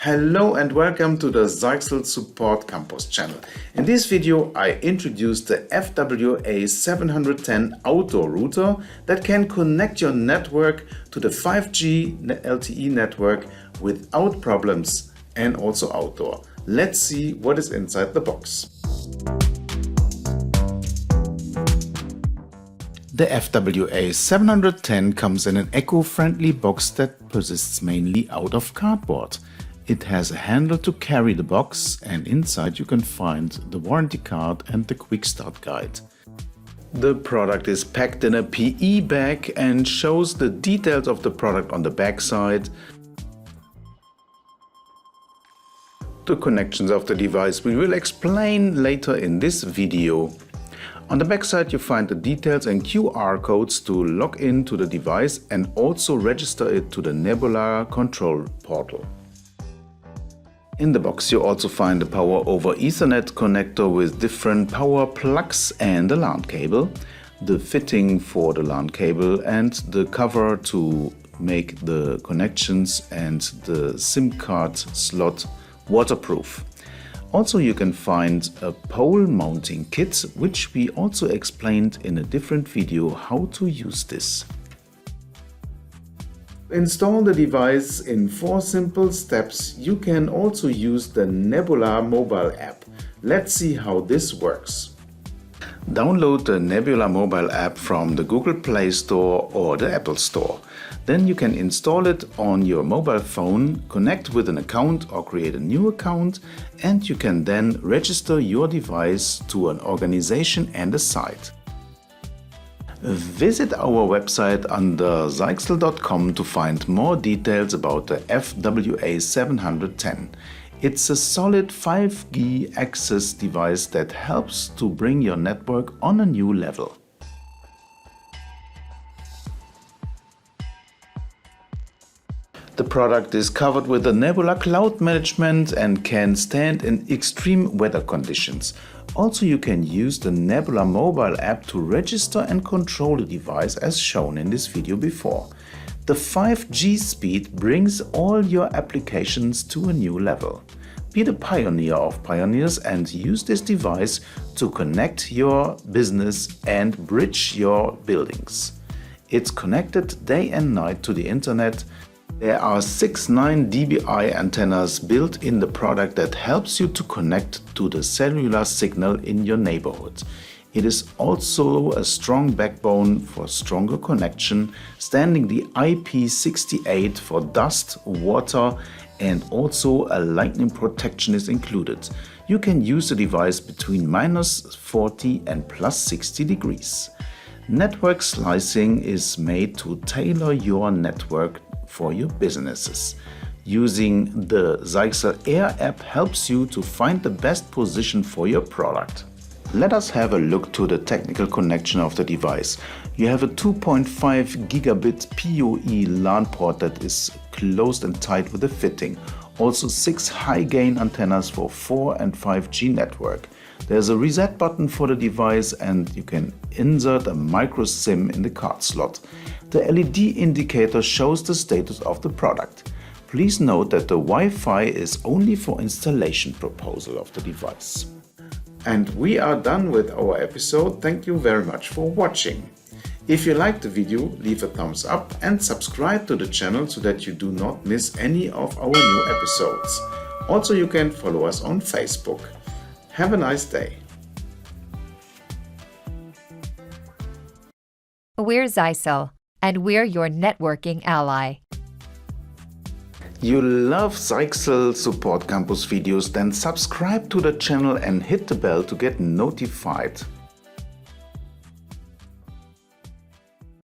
Hello and welcome to the Zyxel Support Campus channel. In this video I introduce the FWA710 outdoor router that can connect your network to the 5G LTE network without problems and also outdoor. Let's see what is inside the box. The FWA710 comes in an eco-friendly box that persists mainly out of cardboard. It has a handle to carry the box, and inside you can find the warranty card and the quick start guide. The product is packed in a PE bag and shows the details of the product on the back side. The connections of the device we will explain later in this video. On the back side you find the details and QR codes to log into the device and also register it to the Nebula control portal. In the box you also find a power over Ethernet connector with different power plugs and a LAN cable, the fitting for the LAN cable and the cover to make the connections and the SIM card slot waterproof. Also you can find a pole mounting kit, which we also explained in a different video how to use this. Install the device in 4 simple steps. You can also use the Nebula mobile app. Let's see how this works. Download the Nebula mobile app from the Google Play Store or the Apple Store. Then you can install it on your mobile phone, connect with an account or create a new account, and you can then register your device to an organization and a site. Visit our website under zyxel.com to find more details about the FWA710. It's a solid 5G access device that helps to bring your network on a new level. The product is covered with the Nebula cloud management and can stand in extreme weather conditions. Also, you can use the Nebula mobile app to register and control the device as shown in this video before. The 5G speed brings all your applications to a new level. Be the pioneer of pioneers and use this device to connect your business and bridge your buildings. It's connected day and night to the internet. There are 6 9 dBi antennas built in the product that helps you to connect to the cellular signal in your neighborhood. It is also a strong backbone for stronger connection, standing the IP68 for dust, water, and also a lightning protection is included. You can use the device between -40 and +60 degrees. Network slicing is made to tailor your network for your businesses. Using the Zyxel Air app helps you to find the best position for your product. Let us have a look to the technical connection of the device. You have a 2.5 gigabit PoE LAN port that is closed and tight with a fitting. Also 6 high gain antennas for 4 and 5G network. There's a reset button for the device and you can insert a micro SIM in the card slot. The LED indicator shows the status of the product. Please note that the Wi-Fi is only for installation proposal of the device. And we are done with our episode. Thank you very much for watching. If you liked the video, leave a thumbs up and subscribe to the channel so that you do not miss any of our new episodes. Also, you can follow us on Facebook. Have a nice day. We're Zyxel, and we're your networking ally. You love Zyxel Support Campus videos? Then subscribe to the channel and hit the bell to get notified.